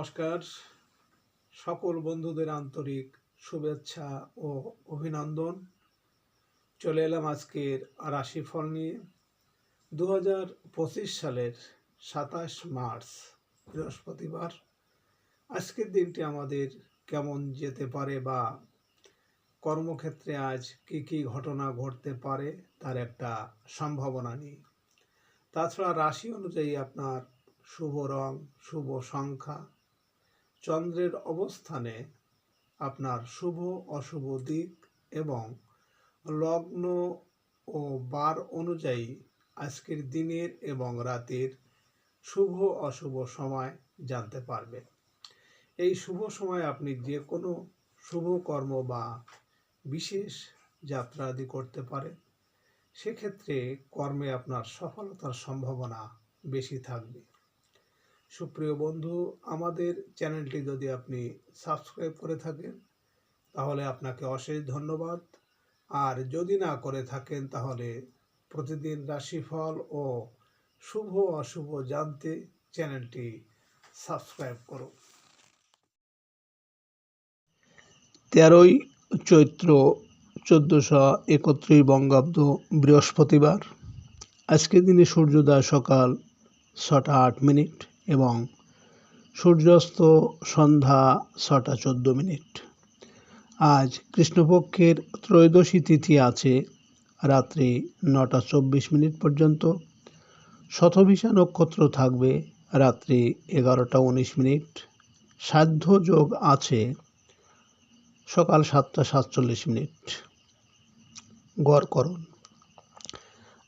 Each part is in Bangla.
নমস্কার। সকল বন্ধুদের আন্তরিক শুভেচ্ছা ও অভিনন্দন। চলে এলাম আজকের রাশিফল নিয়ে। 2025 সালের 27 মার্চ বৃহস্পতিবার। আজকের দিনটি আমাদের কেমন যেতে পারে বা কর্মক্ষেত্রে আজ কি কি ঘটনা ঘটতে পারে তার একটা সম্ভাবনা নিয়ে। তাছাড়া রাশি অনুযায়ী আপনার শুভ রং, শুভ সংখ্যা, চন্দ্রের অবস্থানে আপনার শুভ অশুভ দিক এবং লগ্ন ও বার অনুযায়ী আজকের দিনের এবং রাতের শুভ অশুভ সময় জানতে পারবেন। এই শুভ সময় আপনি যে কোনো শুভ কর্ম বা বিশেষ যাত্রা আদি করতে পারেন। সেক্ষেত্রে কর্মে আপনার সফলতার সম্ভাবনা বেশি থাকবে। সুপ্রিয় বন্ধু, আমাদের চ্যানেলটি যদি আপনি সাবস্ক্রাইব করে থাকেন তাহলে আপনাকে অশেষ ধন্যবাদ। আর যদি না করে থাকেন তাহলে প্রতিদিন রাশিফল ও শুভ অশুভ জানতে চ্যানেলটি সাবস্ক্রাইব করুন। 13ই চৈত্র 1431 বঙ্গাব্দ বৃহস্পতিবার। আজকের দিনে সূর্যোদয় সকাল 6টা 8 মিনিট এবং সূর্যাস্ত সন্ধ্যা 6টা 14 মিনিট। আজ কৃষ্ণপক্ষের ত্রয়োদশী তিথি আছে রাত্রি 9টা 24 মিনিট পর্যন্ত। শতভিষা নক্ষত্র থাকবে রাত্রি 11টা 19 মিনিট। সাধ্য যোগ আছে সকাল 7টা 47 মিনিট। গড়করণ।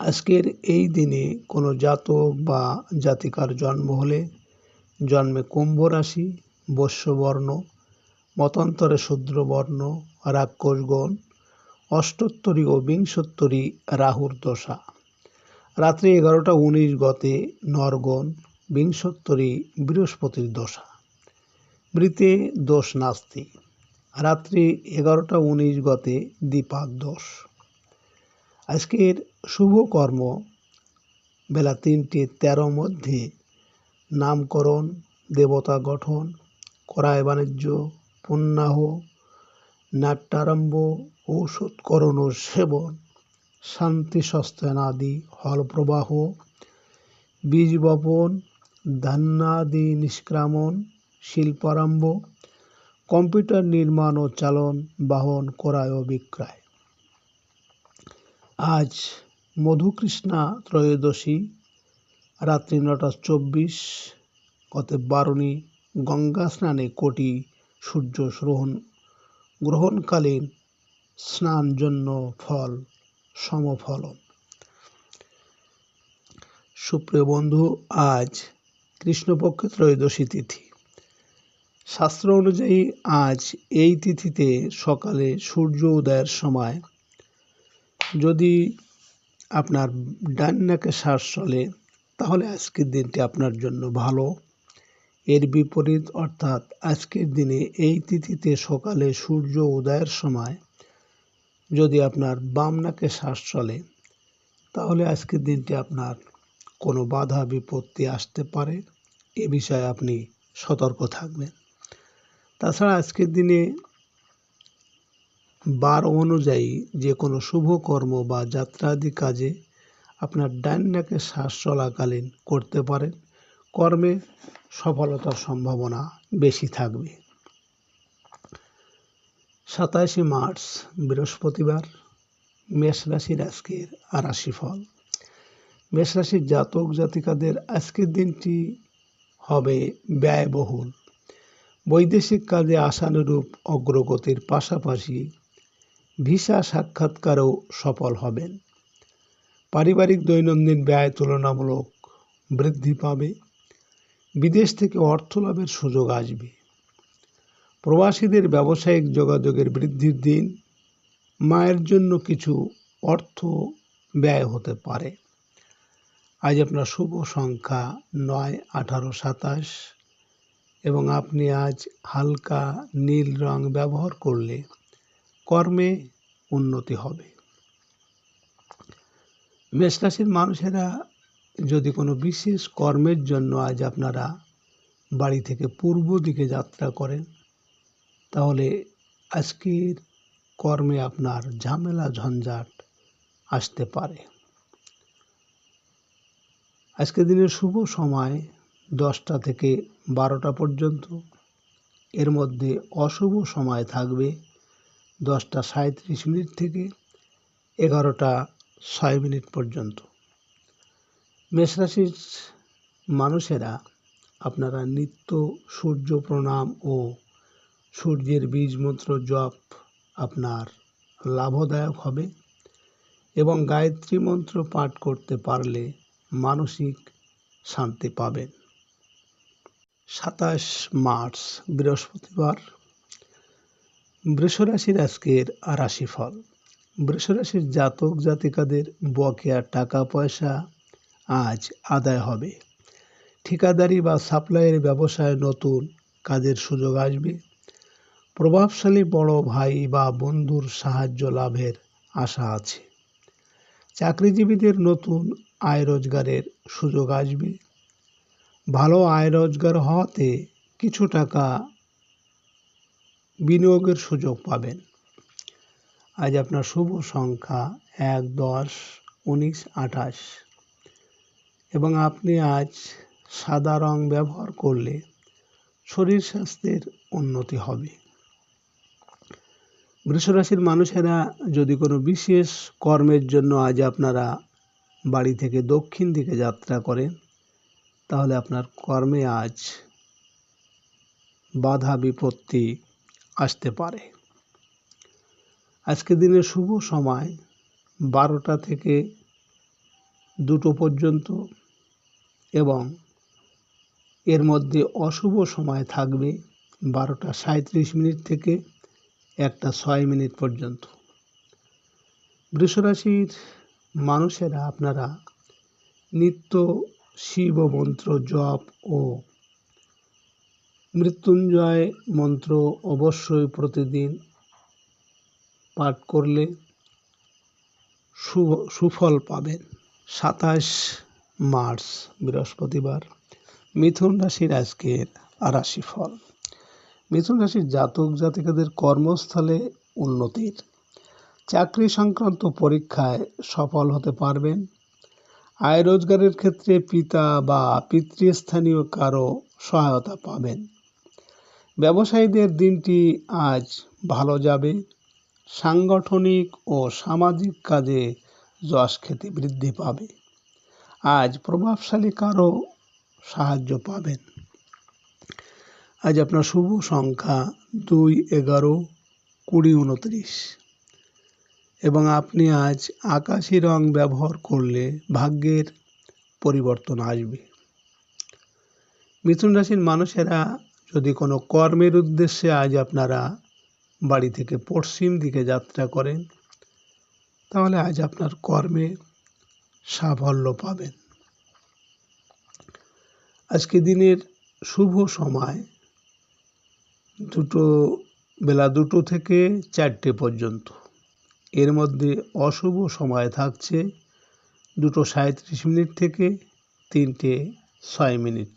আজকের এই দিনে কোনো জাতক বা জাতিকার জন্ম হলে জন্মে কুম্ভ রাশি, বৈশ্যবর্ণ, মতান্তরে শূদ্রবর্ণ, রাক্ষসগণ, অষ্টোত্তরী ও বিংশোত্তরী রাহুর দশা। রাত্রি 11টা 19 গতে নরগণ, বিংশোত্তরী বৃহস্পতির দশা। মৃতে দোষ নাস্তি। রাত্রি 11টা 19 গতে দ্বিপাদ দোষ। আজকের শুভ কর্ম বেলা 3টে 13 মধ্যে নামকরণ, দেবতা গঠন, ক্রয় বাণিজ্য, পুণ্যাহ, নাট্যারম্ভ, ঔষধকরণ ও সেবন, শান্তি সস্তানাদি, হল প্রবাহ, বীজ বপন, ধান্যাদি নিষ্ক্রামণ, শিল্পারম্ভ, কম্পিউটার নির্মাণ ও চালন, বাহন ক্রয় ও বিক্রয়। আজ মধুকৃষ্ণা ত্রয়োদশী রাত্রি 9টা 24 গতে বারুণী। গঙ্গা স্নানে কোটি সূর্য গ্রহণকালীন স্নান জন্য ফল সমফলন। সুপ্রিয় বন্ধু, আজ কৃষ্ণপক্ষে ত্রয়োদশী তিথি। শাস্ত্র অনুযায়ী আজ এই তিথিতে সকালে সূর্য উদয়ের সময় যদি আপনার ডান নাকে শ্বাস চলে তাহলে আজকের দিনটি আপনার জন্য ভালো। এর বিপরীত অর্থাৎ আজকের দিনে এই তিথিতে সকালে সূর্য উদয়ের সময় যদি আপনার বাম নাকে শ্বাস চলে তাহলে আজকের দিনটি আপনার কোনো বাধা বিপত্তি আসতে পারে। এ বিষয়ে আপনি সতর্ক থাকবেন। তাছাড়া আজকের দিনে বার অনুযায়ী যে কোনো শুভ কর্ম বা যাত্রাদি কাজে আপনার ডান নাকে শ্বাস চলাকালীন করতে পারেন। কর্মে সফলতার সম্ভাবনা বেশি থাকবে। 27 মার্চ বৃহস্পতিবার। মেষ রাশির আজকের রাশিফল। মেষ রাশির জাতক জাতিকাদের আজকের দিনটি হবে ব্যয়বহুল। বৈদেশিক কাজে আশানুরূপ অগ্রগতির পাশাপাশি ভিসা সাক্ষাৎকারেও সফল হবেন। পারিবারিক দৈনন্দিন ব্যয় তুলনামূলক বৃদ্ধি পাবে। বিদেশ থেকে অর্থ লাভের সুযোগ আসবে। প্রবাসীদের ব্যবসায়িক যোগাযোগের বৃদ্ধির দিন। মায়ের জন্য কিছু অর্থ ব্যয় হতে পারে। আজ আপনার শুভ সংখ্যা 9, 18, 27 এবং আপনি আজ হালকা নীল রং ব্যবহার করলে কর্মে উন্নতি হবে। মেষ রাশির মানুষেরা যদি কোনো বিশেষ কর্মের জন্য আজ আপনারা বাড়ি থেকে পূর্ব দিকে যাত্রা করেন, তাহলে আজকের কর্মে আপনার ঝামেলা ঝঞ্ঝাট আসতে পারে। আজকের দিনের শুভ সময় 10টা থেকে 12টা পর্যন্ত। এর মধ্যে অশুভ সময় থাকবে 10টা 37 মিনিট থেকে 11টা 6 মিনিট পর্যন্ত। মেষরাশির মানুষেরা আপনারা নিত্য সূর্য প্রণাম ও সূর্যের বীজ মন্ত্র জপ আপনার লাভদায়ক হবে এবং গায়ত্রী মন্ত্র পাঠ করতে পারলে মানসিক শান্তি পাবেন। 27 মার্চ বৃহস্পতিবার। বৃষরাশির আজকের রাশিফল। বৃষরাশির জাতক জাতিকাদের বকেয়া টাকা পয়সা আজ আদায় হবে। ঠিকাদারি বা সাপ্লাইয়ের ব্যবসায় নতুন কাজের সুযোগ আসবে। প্রভাবশালী বড় ভাই বা বন্ধুর সাহায্য লাভের আশা আছে। চাকরিজীবীদের নতুন আয় রোজগারের সুযোগ আসবে। ভালো আয় রোজগার হওয়াতে কিছু টাকা বিনিয়োগের সুযোগ পাবেন। আজ আপনার শুভ সংখ্যা 1, 10, 19, 28 এবং আপনি আজ সাদা রং ব্যবহার করলে শরীর স্বাস্থ্যের উন্নতি হবে। বৃষরাশির মানুষেরা যদি কোনো বিশেষ কর্মের জন্য আজ আপনারা বাড়ি থেকে দক্ষিণ দিকে যাত্রা করেন, তাহলে আপনার কর্মে আজ বাধা বিপত্তি আসতে পারে। আজকের দিনের শুভ সময় 12টা থেকে 2টো পর্যন্ত এবং এর মধ্যে অশুভ সময় থাকবে 12টা 37 মিনিট থেকে 1টা 6 মিনিট পর্যন্ত। বৃষরাশির মানুষেরা আপনারা নিত্য শিব মন্ত্র জপ ও মৃত্যুঞ্জয় মন্ত্র অবশ্যই প্রতিদিন পাঠ করলে সুফল পাবেন। 27 মার্চ বৃহস্পতিবার। মিথুন রাশির আজকের রাশিফল। মিথুন রাশির জাতক জাতিকাদের কর্মস্থলে উন্নতির, চাকরি সংক্রান্ত পরীক্ষায় সফল হতে পারবেন। আয় রোজগারের ক্ষেত্রে পিতা বা পিতৃস্থানীয় কারো সহায়তা পাবেন। ব্যবসায়ীদের দিনটি আজ ভালো যাবে। সাংগঠনিক ও সামাজিক কাজে যশ খ্যাতি বৃদ্ধি পাবে। আজ প্রভাবশালী কারো সাহায্য পাবেন। আজ আপনার শুভ সংখ্যা 2, 11, 20, 29 এবং আপনি আজ আকাশি রং ব্যবহার করলে ভাগ্যের পরিবর্তন আসবে। মিথুন রাশির মানুষেরা যদি কোনো কর্মের উদ্দেশ্যে আজ আপনারা বাড়ি থেকে পশ্চিম দিকে যাত্রা করেন, তাহলে আজ আপনার কর্মে সাফল্য পাবেন। আজকে দিনের শুভ সময় বেলা 2টো থেকে 4টে পর্যন্ত। এর মধ্যে অশুভ সময় থাকছে 2টো 37 মিনিট থেকে 3টে 6 মিনিট।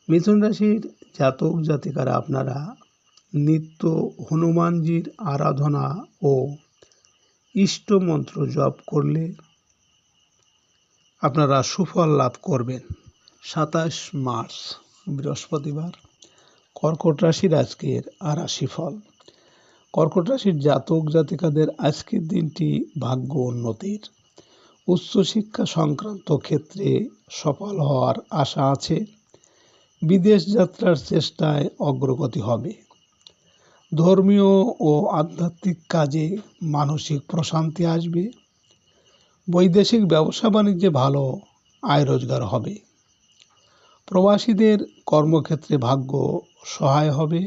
মিথুন রাশির জাতক জাতিকারা আপনারা নিত্য হনুমানজির আরাধনা ও ইষ্ট মন্ত্র জপ করলে আপনারা সুফল লাভ করবেন। 27 মার্চ বৃহস্পতিবার। কর্কট রাশির আজকের রাশিফল। কর্কট রাশির জাতক জাতিকাদের আজকের দিনটি ভাগ্য উন্নতির, উচ্চশিক্ষা সংক্রান্ত ক্ষেত্রে সফল হওয়ার আশা আছে। বিদেশ যাত্রার চেষ্টায় অগ্রগতি হবে। ধর্মীয় ও আধ্যাত্মিক কাজে মানসিক প্রশান্তি আসবে। বৈদেশিক ব্যবসা বাণিজ্যে ভালো আয় রোজগার হবে। প্রবাসীদের কর্মক্ষেত্রে ভাগ্য সহায় হবে।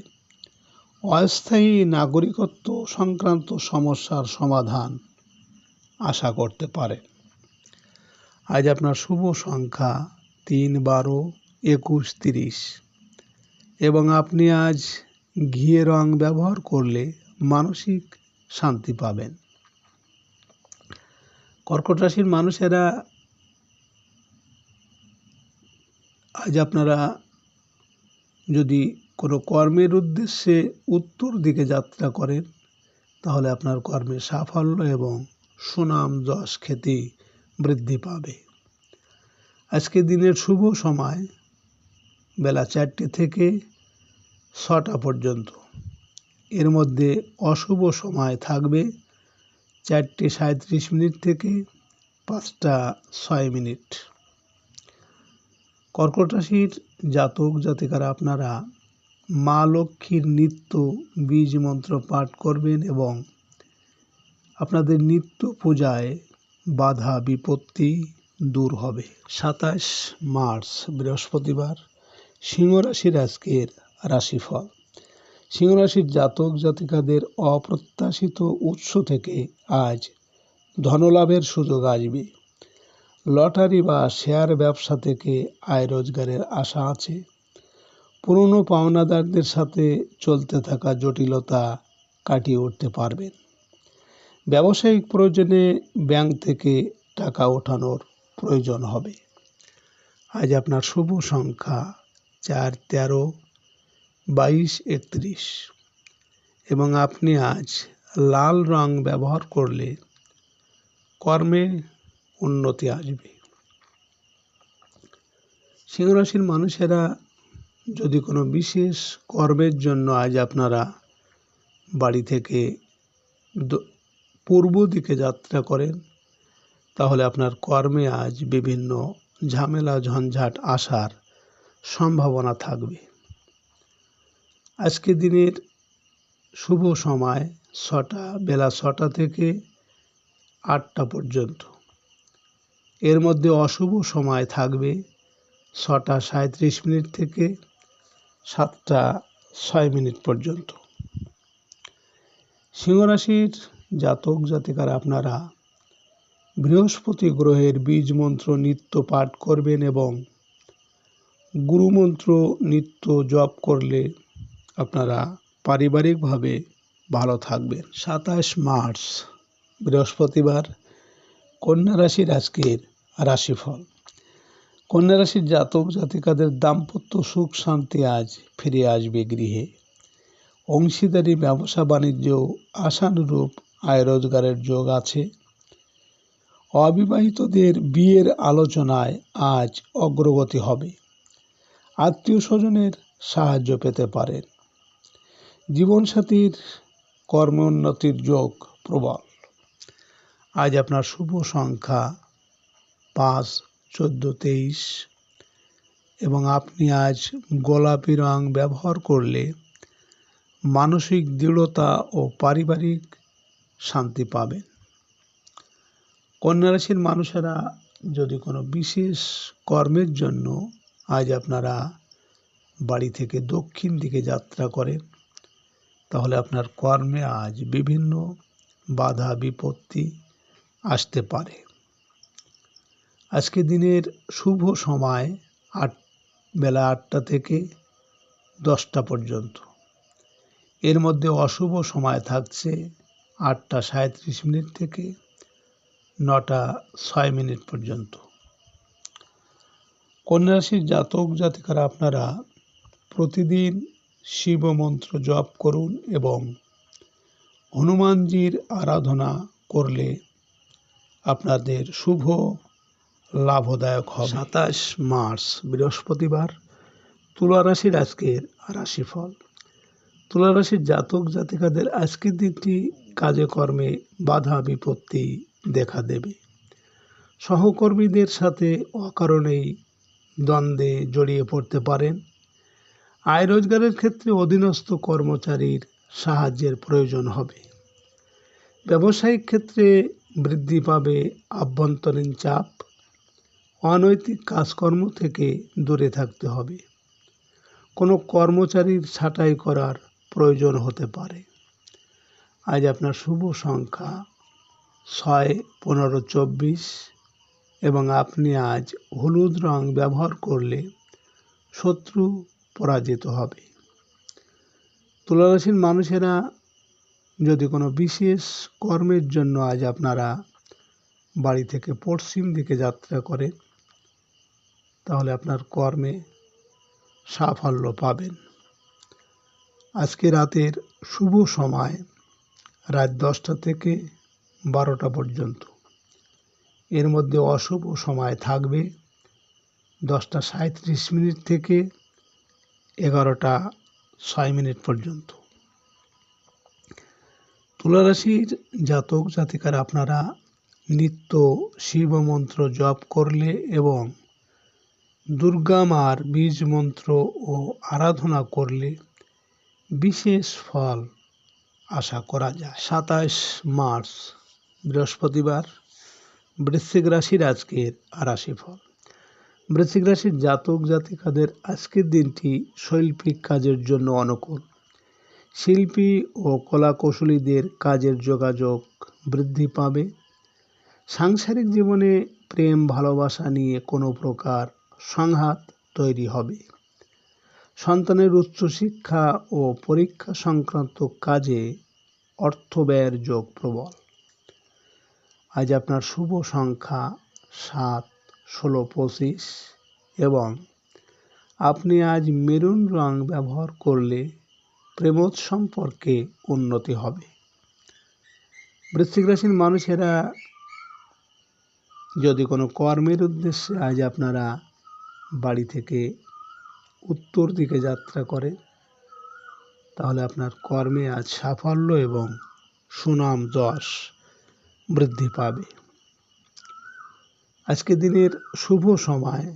অস্থায়ী নাগরিকত্ব সংক্রান্ত সমস্যার সমাধান আশা করতে পারে। আজ আপনার শুভ সংখ্যা 3, 12, 21, 30 এবং আপনি আজ ঘিয়ে রং ব্যবহার করলে মানসিক শান্তি পাবেন। কর্কট রাশির মানুষেরা আজ আপনারা যদি কোনো কর্মের উদ্দেশ্যে উত্তর দিকে যাত্রা করেন তাহলে আপনার কর্মে সাফল্য এবং সুনাম যশ খ্যাতি বৃদ্ধি পাবে। আজকে দিনের শুভ সময় বেলা 4টে থেকে 6টা পর্যন্ত। এর মধ্যে অশুভ সময় থাকবে 4:37 থেকে 5টা 6 মিনিট। কর্কট রাশির জাতক জাতিকারা আপনারা মা লক্ষ্মীর নিত্য বীজ মন্ত্র পাঠ করবেন এবং আপনাদের নিত্য পূজায় বাধা বিপত্তি দূর হবে। 27 মার্চ বৃহস্পতিবার সিংহ রাশির আজকের রাশিফল। সিংহ রাশির জাতক জাতিকাদের অপ্রত্যাশিত উৎস থেকে আজ ধনলাভের সুযোগ আসবে। লটারি বা শেয়ার ব্যবসা থেকে আয় রোজগারের আশা আছে। পুরনো পাওনাদারদের সাথে চলতে থাকা জটিলতা কাটিয়ে উঠতে পারবেন। ব্যবসায়িক প্রয়োজনে ব্যাংক থেকে টাকা ওঠানোর প্রয়োজন হবে। আজ আপনার শুভ সংখ্যা 4, 13, 22, 31 এবং আপনি আজ লাল রং ব্যবহার করলে কর্মে উন্নতি আসবে। সিংহ রাশির মানুষেরা যদি কোনো বিশেষ কর্মের জন্য আজ আপনারা বাড়ি থেকে পূর্ব দিকে যাত্রা করেন তাহলে আপনার কর্মে আজ বিভিন্ন ঝামেলা ঝঞ্ঝাট আসার সম্ভাবনা থাকবে। আজকে দিনের শুভ সময় বেলা 6টা থেকে 8টা পর্যন্ত। এর মধ্যে অশুভ সময় থাকবে 6:37 থেকে 7টা 6 মিনিট পর্যন্ত। সিংহ রাশির জাতক জাতিকারা আপনারা বৃহস্পতি গ্রহের বীজ মন্ত্র নিত্য পাঠ করবেন এবং গুরুমন্ত্র নিত্য জপ করলে আপনারা পারিবারিকভাবে ভালো থাকবেন। 27 মার্চ বৃহস্পতিবার কন্যা রাশির আজকের রাশিফল। কন্যা রাশির জাতক জাতিকাদের দাম্পত্য সুখ শান্তি আজ ফিরে আসবে গৃহে। অংশীদারি ব্যবসা বাণিজ্য আশানুরূপ আয় রোজগারের যোগ আছে। অবিবাহিতদের বিয়ের আলোচনায় আজ অগ্রগতি হবে। আত্মীয় স্বজনের সাহায্য পেতে পারেন। জীবনসাথীর কর্মোন্নতির যোগ প্রবল। আজ আপনার শুভ সংখ্যা 5, 14, 23 এবং আপনি আজ গোলাপি রং ব্যবহার করলে মানসিক দৃঢ়তা ও পারিবারিক শান্তি পাবেন। কন্যা রাশির মানুষেরা যদি কোনো বিশেষ কর্মের জন্য আজ আপনারা বাড়ি থেকে দক্ষিণ দিকে যাত্রা করেন তাহলে আপনার কর্মে আজ বিভিন্ন বাধা বিপত্তি আসতে পারে। আজকে দিনের শুভ সময় বেলা 8টা থেকে 10টা পর্যন্ত। এর মধ্যে অশুভ সময় থাকছে 8:37 থেকে 9টা 6 মিনিট পর্যন্ত। কন্যা রাশির জাতক জাতিকারা আপনারা প্রতিদিন শিব মন্ত্র জপ করুন এবং হনুমানজির আরাধনা করলে আপনাদের শুভ লাভদায়ক হবে। 27 মার্চ বৃহস্পতিবার তুলা রাশির আজকের রাশিফল। তুলা রাশির জাতক জাতিকাদের আজকের দিনটি কাজে কর্মে বাধা বিপত্তি দেখা দেবে। সহকর্মীদের সাথে অকারণেই দ্বন্দ্বে জড়িয়ে পড়তে পারেন। আয় রোজগারের ক্ষেত্রে অধীনস্থ কর্মচারীর সাহায্যের প্রয়োজন হবে। ব্যবসায়িক ক্ষেত্রে বৃদ্ধি পাবে আভ্যন্তরীণ চাপ। অনৈতিক কাজকর্ম থেকে দূরে থাকতে হবে। কোনো কর্মচারীর ছাঁটাই করার প্রয়োজন হতে পারে। আজ আপনার শুভ সংখ্যা 6, 15, 24 এবং আপনি আজ হলুদ রং ব্যবহার করলে শত্রু পরাজিত হবে। তুলা রাশির মানুষেরা যদি কোনো বিশেষ কর্মের জন্য আজ আপনারা বাড়ি থেকে পশ্চিম দিকে যাত্রা করেন তাহলে আপনার কর্মে সাফল্য পাবেন। আজকে রাতের শুভ সময় রাত 10টা থেকে 12টা পর্যন্ত। এর মধ্যে অশুভ সময় থাকবে 10টা 37 মিনিট থেকে 11টা 6 মিনিট পর্যন্ত। তুলা রাশির জাতক জাতিকারা আপনারা নিত্য শিব মন্ত্র জপ করলে এবং দুর্গা মার বীজ মন্ত্র ও আরাধনা করলে বিশেষ ফল আশা করা যায়। 27 মার্চ বৃহস্পতিবার বৃশ্চিক রাশির আজকের রাশিফল। বৃশ্চিক রাশির জাতক জাতিকাদের আজকের দিনটি শৈল্পিক কাজের জন্য অনুকূল। শিল্পী ও কলাকুশলীদের কাজের যোগাযোগ বৃদ্ধি পাবে। সাংসারিক জীবনে প্রেম ভালোবাসা নিয়ে কোনো প্রকার সংঘাত তৈরি হবে। সন্তানের উচ্চশিক্ষা ও পরীক্ষা সংক্রান্ত কাজে অর্থ ব্যয়ের যোগ প্রবল। আজ আপনার শুভ সংখ্যা 7, 16, 25 এবং আপনি আজ মেরুন রং ব্যবহার করলে প্রেমোদ সম্পর্কে উন্নতি হবে। বৃশ্চিক রাশির মানুষেরা যদি কোনো কর্মের উদ্দেশ্যে আজ আপনারা বাড়ি থেকে উত্তর দিকে যাত্রা করে, তাহলে আপনার কর্মে আজ সাফল্য এবং সুনাম যশ বৃদ্ধি পাবে। আজকে দিনের শুভ সময়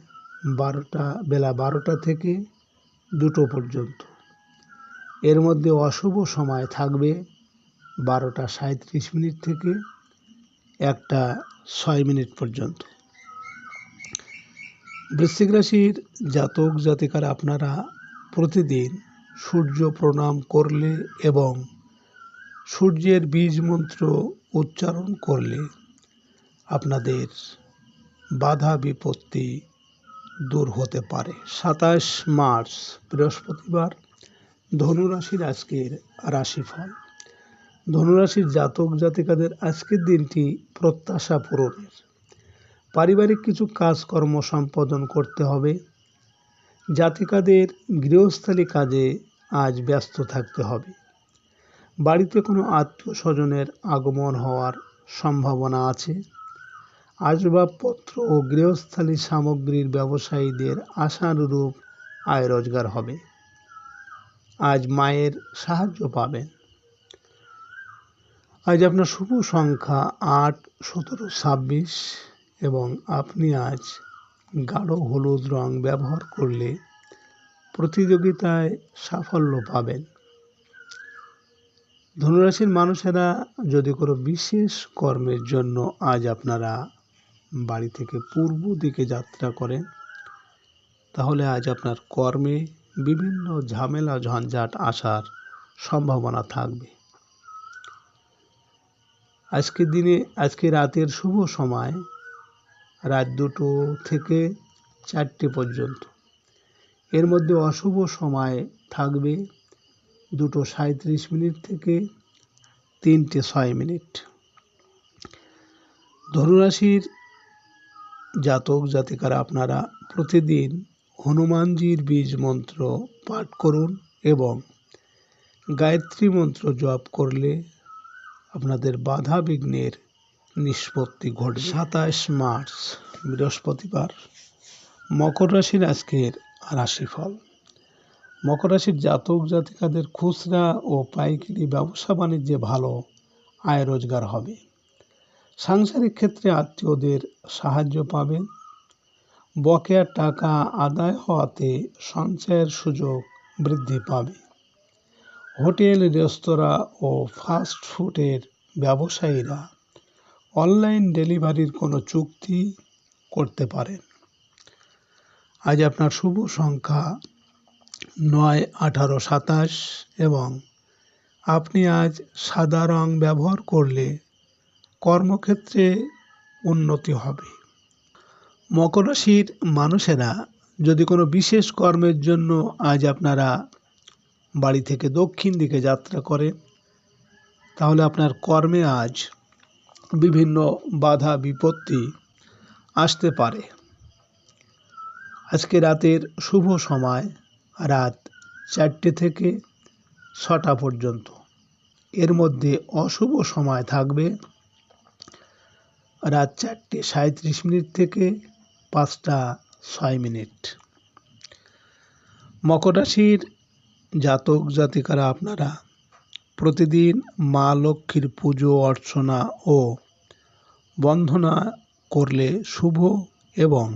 বেলা 12টা থেকে 2টো পর্যন্ত। এর মধ্যে অশুভ সময় থাকবে 12টা 37 মিনিট থেকে 1টা 6 মিনিট পর্যন্ত। বৃশ্চিক রাশির জাতক জাতিকারা আপনারা প্রতিদিন সূর্য প্রণাম করলে এবং সূর্যের বীজ মন্ত্র উচ্চারণ করলে আপনাদের বাধা বিপত্তি দূর হতে পারে। 27 মার্চ বৃহস্পতিবার ধনুরাশির আজকের রাশিফল। ধনুরাশির জাতক জাতিকাদের আজকের দিনটি প্রত্যাশা পূরণের। পারিবারিক কিছু কাজকর্ম সম্পাদন করতে হবে। জাতিকাদের গৃহস্থালী কাজে আজ ব্যস্ত থাকতে হবে। বাড়িতে কোনো আত্মীয় স্বজনের আগমন হওয়ার সম্ভাবনা আছে। আসবাবপত্র ও গৃহস্থালী সামগ্রীর ব্যবসায়ীদের আশানুরূপ আয় রোজগার হবে। আজ মায়ের সাহায্য পাবেন। আজ আপনার শুভ সংখ্যা 8, 17, 26 এবং আপনি আজ গাঢ় হলুদ রং ব্যবহার করলে প্রতিযোগিতায় সাফল্য পাবেন। ধনুরাশির মানুষেরা যদি কোনো বিশেষ কর্মের জন্য আজ আপনারা বাড়ি থেকে পূর্ব দিকে যাত্রা করেন, তাহলে আজ আপনার কর্মে বিভিন্ন ঝামেলা ঝঞ্ঝাট আসার সম্ভাবনা থাকবে। আজকে রাতের শুভ সময় রাত 2টো থেকে 4টে পর্যন্ত। এর মধ্যে অশুভ সময় থাকবে 2টো 37 মিনিট থেকে 3টে 6 মিনিট। ধনুরাশির জাতক জাতিকারা আপনারা প্রতিদিন হনুমানজির বীজ মন্ত্র পাঠ করুন এবং গায়ত্রী মন্ত্র জপ করলে আপনাদের বাধা বিঘ্নের নিষ্পত্তি ঘটবে। 27 মার্চ বৃহস্পতিবার মকর রাশির আজকের রাশিফল। মকর রাশির জাতক জাতিকাদের খুচরা ও পাইকারি ব্যবসা বাণিজ্যে ভালো আয় রোজগার হবে। সাংসারিক ক্ষেত্রে আত্মীয়দের সাহায্য পাবেন। বকেয়া টাকা আদায় হওয়াতে সঞ্চয়ের সুযোগ বৃদ্ধি পাবে। হোটেল, রেস্তোরাঁ ও ফাস্ট ফুডের ব্যবসায়ীরা অনলাইন ডেলিভারির কোনো চুক্তি করতে পারেন। আজ আপনার শুভ সংখ্যা 9, 18, 27 এবং আপনি আজ সাদা রং ব্যবহার করলে কর্মক্ষেত্রে উন্নতি হবে। মকর রাশির মানুষেরা যদি কোনো বিশেষ কর্মের জন্য আজ আপনারা বাড়ি থেকে দক্ষিণ দিকে যাত্রা করেন, তাহলে আপনার কর্মে আজ বিভিন্ন বাধা বিপত্তি আসতে পারে। আজকে রাতের শুভ সময় রাত 4টে থেকে 6টা পর্যন্ত। এর মধ্যে অশুভ সময় থাকবে রাত 4:37 থেকে 5:06। মকর রাশির জাতক জাতিকারা আপনারা প্রতিদিন মা লক্ষ্মীর পুজো অর্চনা ও বন্দনা করলে শুভ এবং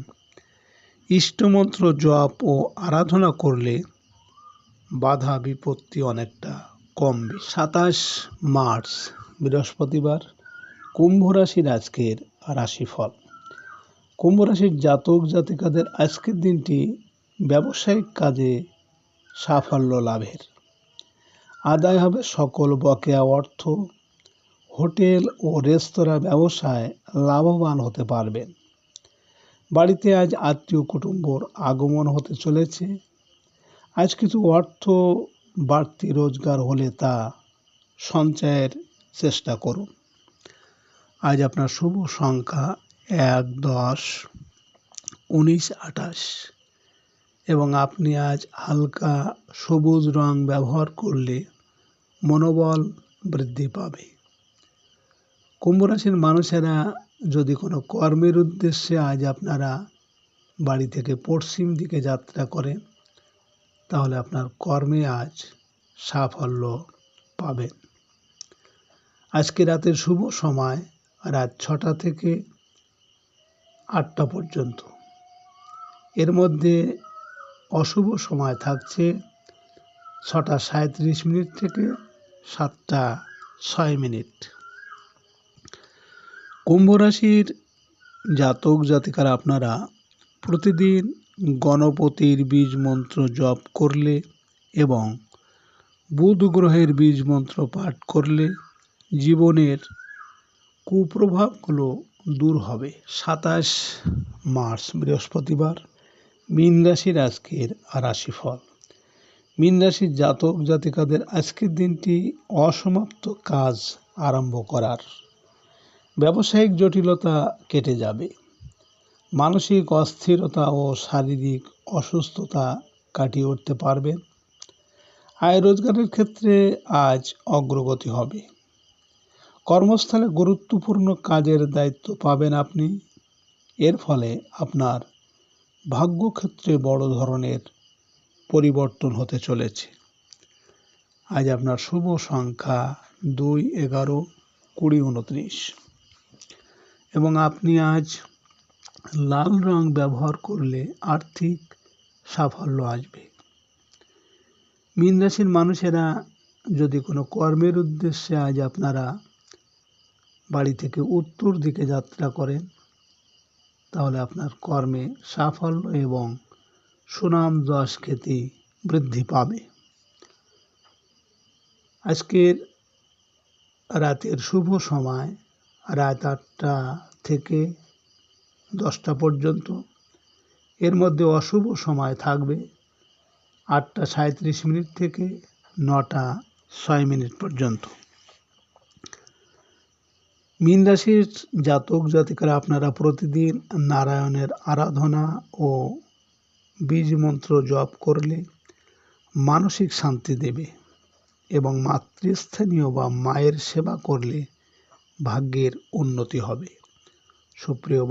ইষ্টমন্ত্র জপ ও আরাধনা করলে বাধা বিপত্তি অনেকটা কমবে। 27 মার্চ বৃহস্পতিবার কুম্ভ রাশির আজকের রাশিফল। কুম্ভ রাশির জাতক জাতিকাদের আজকের দিনটি ব্যবসায়িক কাজে সাফল্য লাভের। আদায় হবে সকল বকেয়া অর্থ। হোটেল ও রেস্তোরাঁ ব্যবসায় লাভবান হতে পারবেন। বাড়িতে আজ আত্মীয় কুটুম্বর আগমন হতে চলেছে। আজ কিছু অর্থ বাড়তি রোজগার হলে তা সঞ্চয়ের চেষ্টা করুন। আজ আপনার শুভ সংখ্যা 1, 10, 19, 28 এবং আপনি আজ হালকা সবুজ রং ব্যবহার করলে মনোবল বৃদ্ধি পাবে। কুম্ভ রাশির মানুষেরা যদি কোনো কর্মের উদ্দেশ্যে আজ আপনারা বাড়ি থেকে পশ্চিম দিকে যাত্রা করেন, তাহলে আপনার কর্মে আজ সাফল্য পাবেন। আজকে রাতের শুভ সময় রাত 6টা থেকে 8টা পর্যন্ত। এর মধ্যে অশুভ সময় থাকছে 6:37 থেকে 7:06। কুম্ভ রাশির জাতক জাতিকারা আপনারা প্রতিদিন গণপতির বীজ মন্ত্র জপ করলে এবং বুধ গ্রহের বীজ মন্ত্র পাঠ করলে জীবনের কুপ্রভাবগুলো দূর হবে। 27 মার্চ বৃহস্পতিবার মীন রাশির আজকের রাশিফল। মীন রাশির জাতক জাতিকাদের আজকের দিনটি অসমাপ্ত কাজ আরম্ভ করার। ব্যবসায়িক জটিলতা কেটে যাবে। মানসিক অস্থিরতা ও শারীরিক অসুস্থতা কাটিয়ে উঠতে পারবেন। আয় রোজগারের ক্ষেত্রে আজ অগ্রগতি হবে। কর্মস্থলে গুরুত্বপূর্ণ কাজের দায়িত্ব পাবেন আপনি। এর ফলে আপনার ভাগ্যক্ষেত্রে বড় ধরনের পরিবর্তন হতে চলেছে। আজ আপনার শুভ সংখ্যা 2, 11, 20, 29 এবং আপনি আজ লাল রং ব্যবহার করলে আর্থিক সাফল্য আসবে। মীন রাশির মানুষেরা যদি কোনো কর্মের উদ্দেশ্যে আজ আপনারা বাড়ি থেকে উত্তর দিকে যাত্রা করেন, তাহলে আপনার কর্মে সাফল্য এবং সুনাম যশ খ্যাতি বৃদ্ধি পাবে। আজকের রাতের শুভ সময় রাত 8টা থেকে 10টা পর্যন্ত। এর মধ্যে অশুভ সময় থাকবে 8:37 থেকে 9:06 পর্যন্ত। মীন রাশির জাতক জাতিকারা আপনারা প্রতিদিন নারায়ণের আরাধনা ও বীজ মন্ত্র জপ করলে মানসিক শান্তি দেবে এবং মাতৃস্থানীয় বা মায়ের সেবা করলে ভাগ্যের উন্নতি হবে। সুপ্রিয়